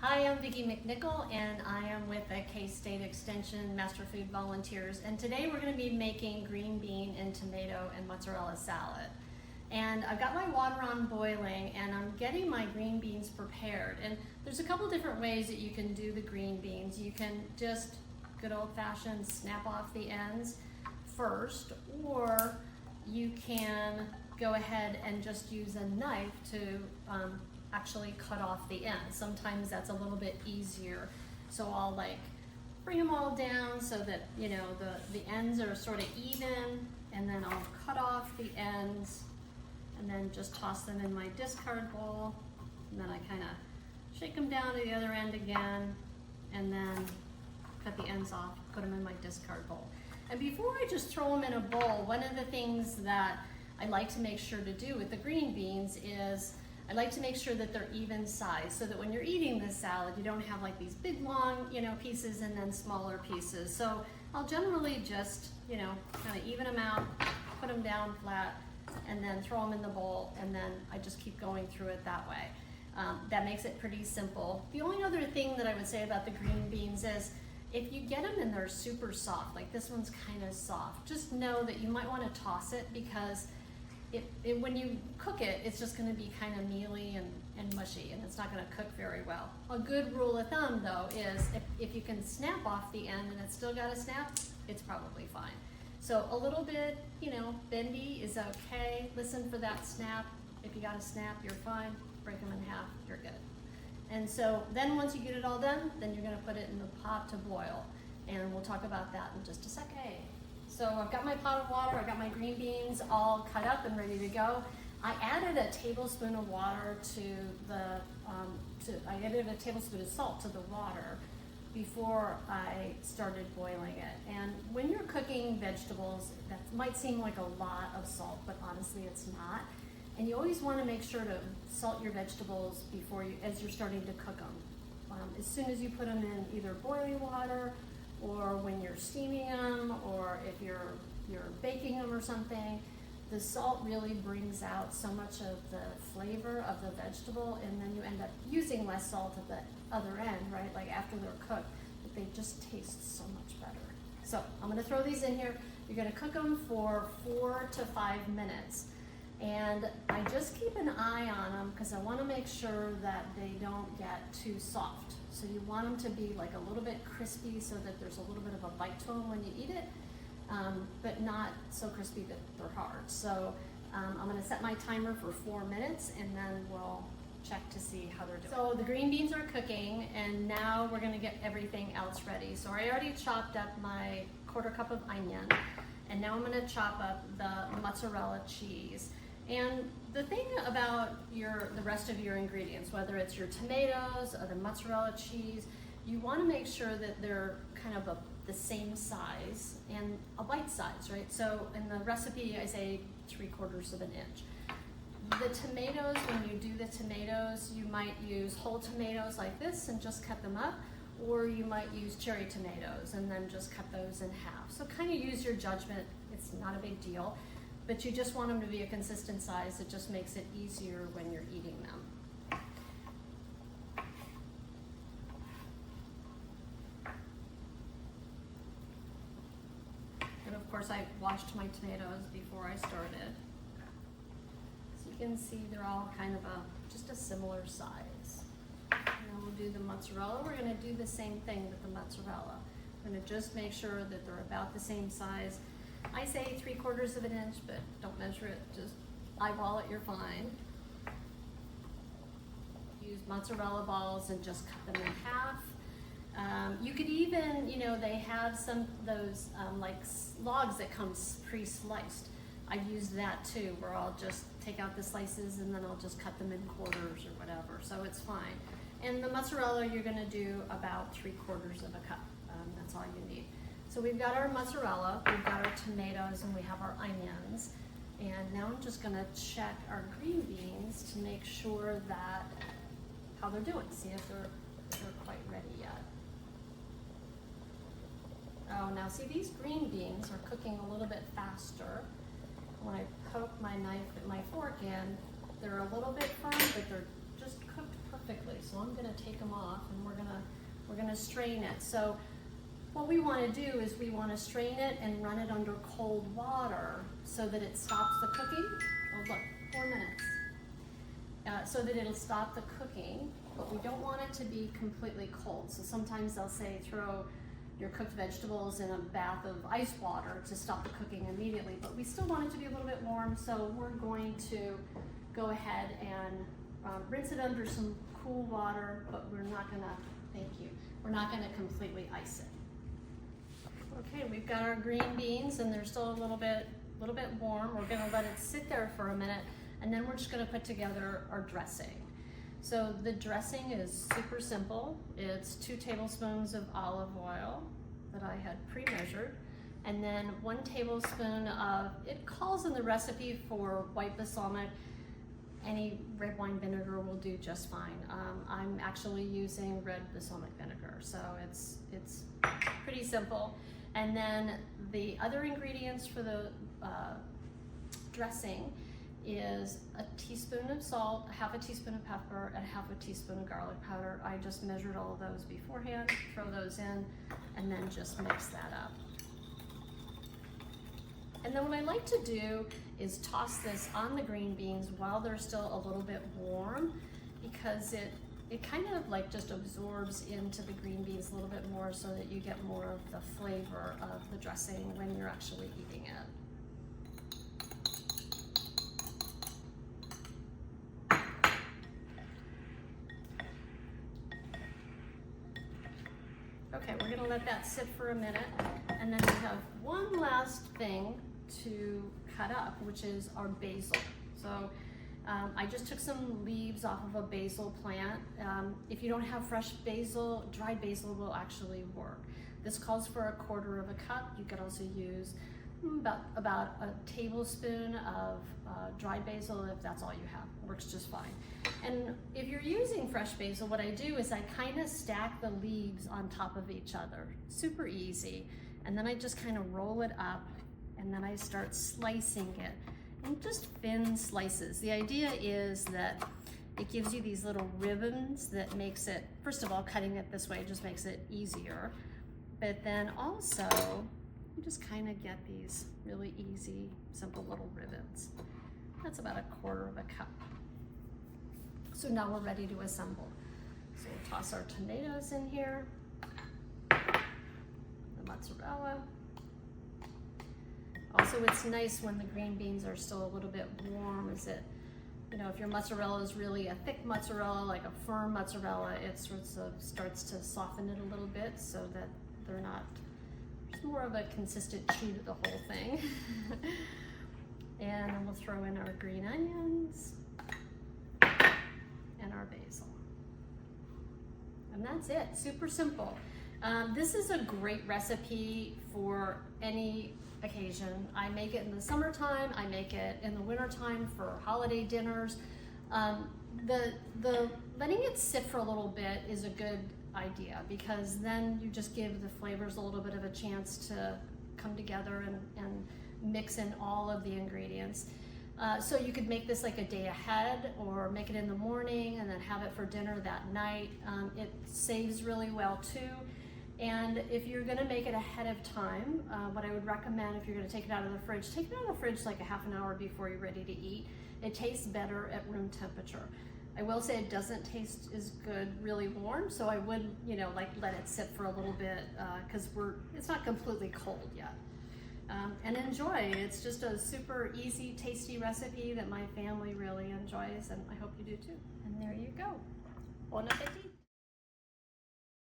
Hi, I'm Vicki McNichol, and I am with the K-State Extension Master Food Volunteers. And today we're going to be making green bean and tomato and mozzarella salad. And I've got my water on boiling, and I'm getting my green beans prepared. And there's a couple different ways that you can do the green beans. You can just good old-fashioned snap off the ends first, or you can go ahead and just use a knife to actually cut off the ends. Sometimes that's a little bit easier. So I'll bring them all down so that the ends are sort of even, and then I'll cut off the ends and then just toss them in my discard bowl. And then I kind of shake them down to the other end again, and then cut the ends off, put them in my discard bowl. And before I just throw them in a bowl, one of the things that I like to make sure to do with the green beans is I like to make sure that they're even size, so that when you're eating this salad, you don't have these big long, pieces and then smaller pieces. So I'll generally just, kind of even them out, put them down flat, and then throw them in the bowl, and then I just keep going through it that way. That makes it pretty simple. The only other thing that I would say about the green beans is if you get them and they're super soft, like this one's kind of soft, just know that you might want to toss it, because when you cook it, it's just going to be kind of mealy and mushy, and it's not going to cook very well. A good rule of thumb, though, is if you can snap off the end and it's still got a snap, it's probably fine. So a little bit, bendy is okay. Listen for that snap. If you got a snap, you're fine. Break them in half, you're good. And so then once you get it all done, then you're going to put it in the pot to boil, and we'll talk about that in just a second. So I've got my pot of water, I've got my green beans all cut up and ready to go. I added a tablespoon of water I added a tablespoon of salt to the water before I started boiling it. And when you're cooking vegetables, that might seem like a lot of salt, but honestly it's not. And you always want to make sure to salt your vegetables as you're starting to cook them. As soon as you put them in either boiling water, or when you're steaming them, or if you're baking them or something, the salt really brings out so much of the flavor of the vegetable, and then you end up using less salt at the other end, right? Like after they're cooked, but they just taste so much better. So I'm gonna throw these in here. You're gonna cook them for 4 to 5 minutes. And I just keep an eye on them because I want to make sure that they don't get too soft. So you want them to be a little bit crispy, so that there's a little bit of a bite to them when you eat it, but not so crispy that they're hard. So I'm going to set my timer for 4 minutes, and then we'll check to see how they're doing. So the green beans are cooking, and now we're going to get everything else ready. So I already chopped up my 1/4 cup of onion, and now I'm going to chop up the mozzarella cheese. And the thing about the rest of your ingredients, whether it's your tomatoes or the mozzarella cheese, you want to make sure that they're kind of the same size and a bite size, right? So in the recipe, I say 3/4 of an inch. The tomatoes, when you do the tomatoes, you might use whole tomatoes like this and just cut them up, or you might use cherry tomatoes and then just cut those in half. So kind of use your judgment. It's not a big deal. But you just want them to be a consistent size. It just makes it easier when you're eating them. And of course, I washed my tomatoes before I started. So you can see they're all kind of just a similar size. And then we'll do the mozzarella. We're going to do the same thing with the mozzarella. We're going to just make sure that they're about the same size. I say 3/4 of an inch, but don't measure it, just eyeball it, you're fine. Use mozzarella balls and just cut them in half. You could even, they have some of those logs that come pre-sliced. I use that too, where I'll just take out the slices and then I'll just cut them in quarters or whatever, so it's fine. And the mozzarella, you're gonna do about 3/4 of a cup. That's all you need. So we've got our mozzarella, we've got our tomatoes, and we have our onions. And now I'm just gonna check our green beans to make sure how they're doing, see if they're quite ready yet. Oh, now see, these green beans are cooking a little bit faster. When I poke my knife and my fork in, they're a little bit firm, but they're just cooked perfectly. So so I'm gonna take them off and we're gonna strain it. So what we wanna do is we wanna strain it and run it under cold water so that it stops the cooking. Oh look, 4 minutes. So that it'll stop the cooking, but we don't want it to be completely cold. So sometimes they'll say throw your cooked vegetables in a bath of ice water to stop the cooking immediately, but we still want it to be a little bit warm, so we're going to go ahead and rinse it under some cool water, but we're not gonna, thank you, we're not gonna completely ice it. Okay, we've got our green beans and they're still a little bit warm. We're gonna let it sit there for a minute, and then we're just gonna put together our dressing. So the dressing is super simple. It's 2 tablespoons of olive oil that I had pre-measured, and then 1 tablespoon of, it calls in the recipe for white balsamic. Any red wine vinegar will do just fine. I'm actually using red balsamic vinegar, so it's pretty simple. And then the other ingredients for the dressing is a teaspoon of salt, half a teaspoon of pepper, and half a teaspoon of garlic powder. I just measured all of those beforehand, throw those in, and then just mix that up. And then what I like to do is toss this on the green beans while they're still a little bit warm, because it kind of like just absorbs into the green beans a little bit more so that you get more of the flavor of the dressing when you're actually eating it. Okay, we're gonna let that sit for a minute, and then we have one last thing to cut up, which is our basil. So I just took some leaves off of a basil plant. If you don't have fresh basil, dried basil will actually work. This calls for 1/4 of a cup. You could also use about a tablespoon of dried basil if that's all you have. Works just fine. And if you're using fresh basil, what I do is I kind of stack the leaves on top of each other. Super easy. And then I just kind of roll it up, and then I start slicing it in just thin slices. The idea is that it gives you these little ribbons that makes it, first of all, cutting it this way just makes it easier. But then also, you just kind of get these really easy, simple little ribbons. That's about 1/4 of a cup. So now we're ready to assemble. So we'll toss our tomatoes in here, the mozzarella. Also, it's nice when the green beans are still a little bit warm, is it, you know, if your mozzarella is really a thick mozzarella, like a firm mozzarella, it sorts of starts to soften it a little bit so that they're not, it's more of a consistent chew to the whole thing. And then we'll throw in our green onions and our basil. And that's it, super simple. This is a great recipe for any occasion. I make it in the summertime, I make it in the wintertime for holiday dinners. The letting it sit for a little bit is a good idea, because then you just give the flavors a little bit of a chance to come together and mix in all of the ingredients. So you could make this like a day ahead, or make it in the morning and then have it for dinner that night. It saves really well too. And if you're gonna make it ahead of time, what I would recommend, if you're gonna take it out of the fridge, take it out of the fridge like a half an hour before you're ready to eat. It tastes better at room temperature. I will say it doesn't taste as good really warm, so I would, you know, like let it sit for a little bit, because it's not completely cold yet. And enjoy. It's just a super easy, tasty recipe that my family really enjoys, and I hope you do too. And there you go. Bon appetit.